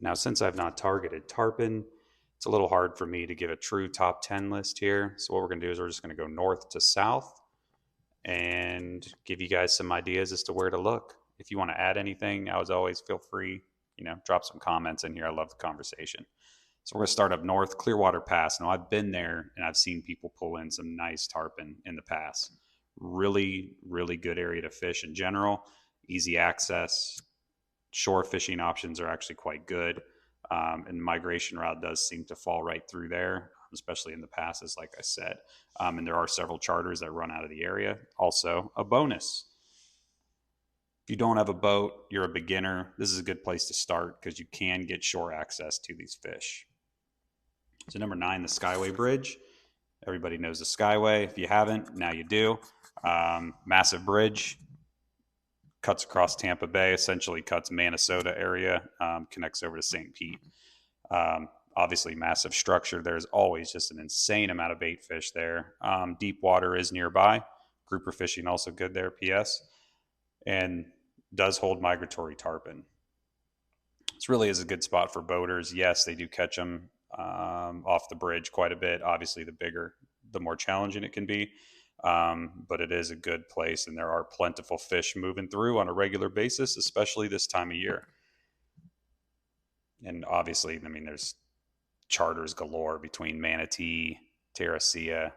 Now, since I've not targeted tarpon, it's a little hard for me to give a true top 10 list here. So what we're going to do is we're just going to go north to south and give you guys some ideas as to where to look. If you want to add anything, as always, feel free, drop some comments in here. I love the conversation. So we're going to start up north, Clearwater Pass. Now, I've been there and I've seen people pull in some nice tarpon in the pass. Really, really good area to fish in general. Easy access. Shore fishing options are actually quite good. And migration route does seem to fall right through there, especially in the passes, like I said. And there are several charters that run out of the area. Also, a bonus. If you don't have a boat, you're a beginner, this is a good place to start because you can get shore access to these fish. So number 9, the Skyway Bridge. Everybody knows the Skyway. If you haven't, now you do. Massive bridge. Cuts across Tampa Bay, essentially cuts Minnesota area, connects over to St. Pete. Obviously, massive structure. There's always just an insane amount of bait fish there. Deep water is nearby. Grouper fishing also good there, P.S. And does hold migratory tarpon. This really is a good spot for boaters. Yes, they do catch them off the bridge quite a bit. Obviously, the bigger, the more challenging it can be. But it is a good place, and there are plentiful fish moving through on a regular basis, especially this time of year. And obviously, I mean, there's charters galore between Manatee, Terracea,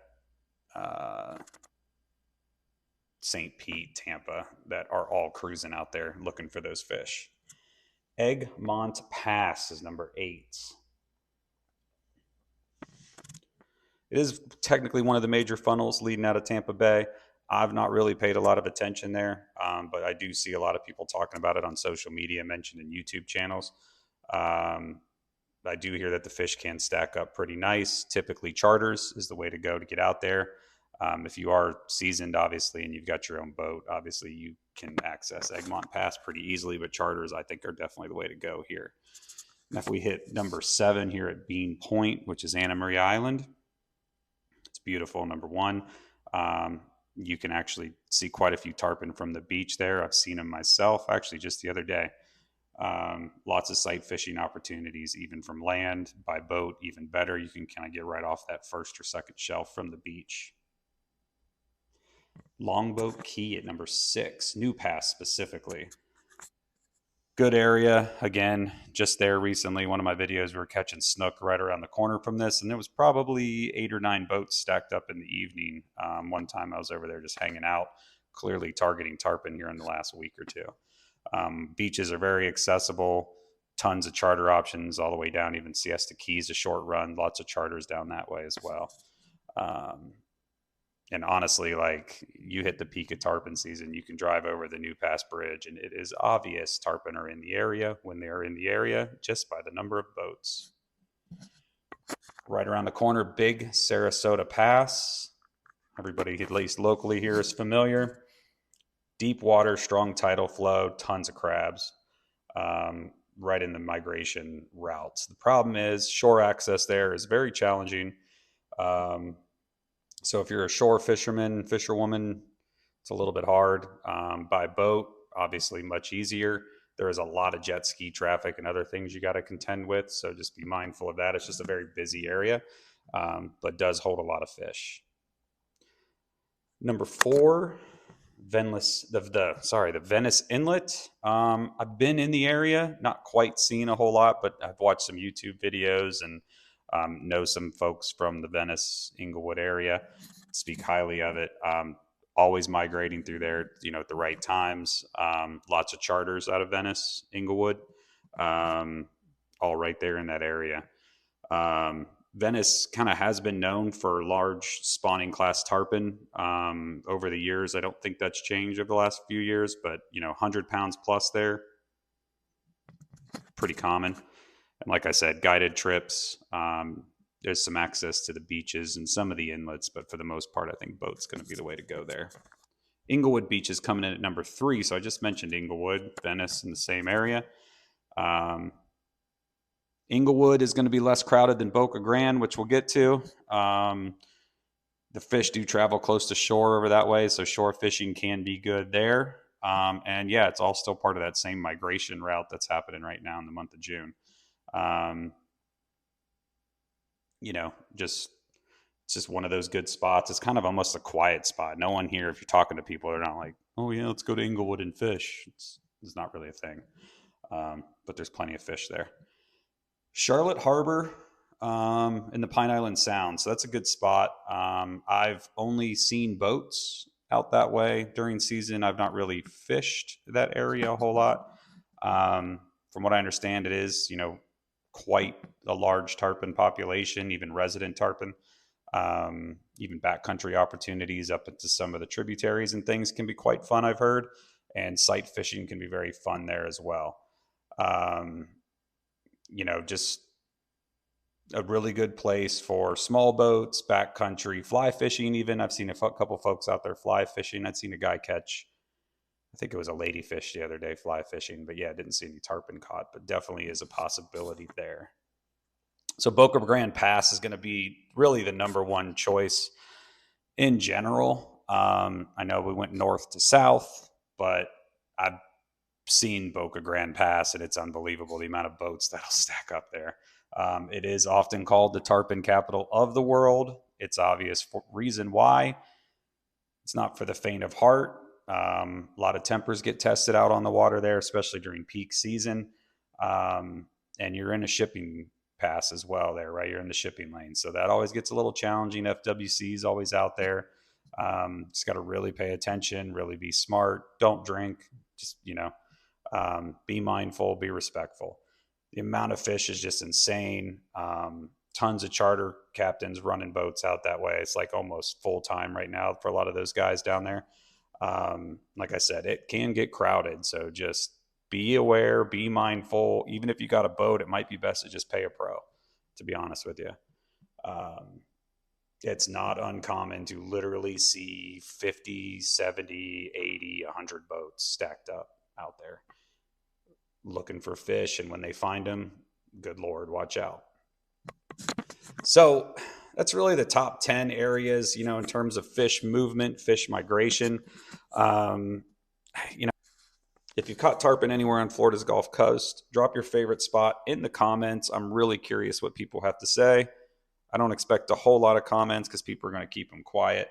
St. Pete, Tampa, that are all cruising out there looking for those fish. Egmont Pass is number 8. It is technically one of the major funnels leading out of Tampa Bay. I've not really paid a lot of attention there, but I do see a lot of people talking about it on social media, mentioned in YouTube channels. I do hear that the fish can stack up pretty nice. Typically, charters is the way to go to get out there. If you are seasoned, obviously, and you've got your own boat, obviously you can access Egmont Pass pretty easily, but charters, I think, are definitely the way to go here. And if we hit number 7 here at Bean Point, which is Anna Maria Island, it's beautiful, number 1. You can actually see quite a few tarpon from the beach there. I've seen them myself, actually, just the other day. Lots of sight fishing opportunities, even from land. By boat, even better. You can kind of get right off that first or second shelf from the beach. Longboat Key at number 6, New Pass specifically. Good area. Again, just there recently, one of my videos, we were catching snook right around the corner from this, and there was probably 8 or 9 boats stacked up in the evening. One time I was over there just hanging out, clearly targeting tarpon here in the last week or two. Beaches are very accessible, tons of charter options all the way down, even Siesta Keys, a short run, lots of charters down that way as well. And honestly, like, you hit the peak of tarpon season, you can drive over the New Pass Bridge, and it is obvious tarpon are in the area when they are in the area just by the number of boats. Right around the corner, big Sarasota Pass. Everybody, at least locally here, is familiar. Deep water, strong tidal flow, tons of crabs, right in the migration routes. The problem is shore access there is very challenging. So if you're a shore fisherman, fisherwoman, it's a little bit hard. By boat, obviously much easier. There is a lot of jet ski traffic and other things you got to contend with, so just be mindful of that. It's just a very busy area, but does hold a lot of fish. Number 4, Venice, the Venice Inlet. I've been in the area, not quite seen a whole lot, but I've watched some YouTube videos and know some folks from the Venice, Englewood area, speak highly of it. Always migrating through there, at the right times. Lots of charters out of Venice, Englewood, all right there in that area. Venice kind of has been known for large spawning class tarpon over the years. I don't think that's changed over the last few years, but 100 pounds plus there, pretty common. And like I said, guided trips. There's some access to the beaches and some of the inlets, but for the most part, I think boat's going to be the way to go there. Englewood Beach is coming in at number 3. So I just mentioned Englewood, Venice in the same area. Englewood is going to be less crowded than Boca Grande, which we'll get to. The fish do travel close to shore over that way, so shore fishing can be good there. And yeah, it's all still part of that same migration route that's happening right now in the month of June. Um, you know, just it's just one of those good spots. It's kind of almost a quiet spot. No one here, if you're talking to people, they're not like, oh yeah, let's go to Englewood and fish. It's not really a thing. But there's plenty of fish there. Charlotte Harbor in the Pine Island Sound. So that's a good spot. I've only seen boats out that way during season. I've not really fished that area a whole lot. From what I understand, it is, quite a large tarpon population, even resident tarpon. Even backcountry opportunities up into some of the tributaries and things can be quite fun, I've heard. And sight fishing can be very fun there as well. Um, just a really good place for small boats, backcountry, fly fishing. Even I've seen a couple folks out there fly fishing. I'd seen a guy catch, I think it was a ladyfish the other day fly fishing, but yeah, I didn't see any tarpon caught, but definitely is a possibility there. So Boca Grande Pass is going to be really the number one choice in general. I know we went north to south, but I've seen Boca Grande Pass, and it's unbelievable the amount of boats that'll stack up there. It is often called the tarpon capital of the world. It's obvious reason why. It's not for the faint of heart. A lot of tempers get tested out on the water there, especially during peak season. And you're in a shipping pass as well there, right? You're in the shipping lane. So that always gets a little challenging. FWC is always out there. Just got to really pay attention, really be smart. Don't drink. Just, be mindful, be respectful. The amount of fish is just insane. Tons of charter captains running boats out that way. It's like almost full time right now for a lot of those guys down there. Like I said, it can get crowded. So just be aware, be mindful. Even if you got a boat, it might be best to just pay a pro, to be honest with you. It's not uncommon to literally see 50, 70, 80, 100 boats stacked up out there looking for fish. And when they find them, good Lord, watch out. So that's really the top 10 areas, in terms of fish movement, fish migration. If you caught tarpon anywhere on Florida's Gulf Coast, drop your favorite spot in the comments. I'm really curious what people have to say. I don't expect a whole lot of comments because people are going to keep them quiet.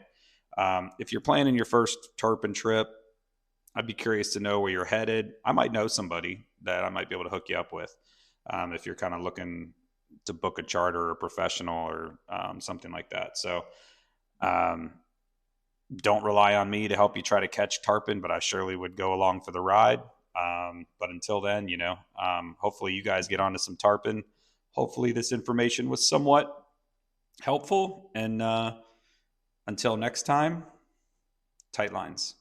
If you're planning your first tarpon trip, I'd be curious to know where you're headed. I might know somebody that I might be able to hook you up with if you're kind of looking to book a charter or professional or something like that. So don't rely on me to help you try to catch tarpon, but I surely would go along for the ride. But until then, hopefully you guys get onto some tarpon. Hopefully this information was somewhat helpful. And until next time, tight lines.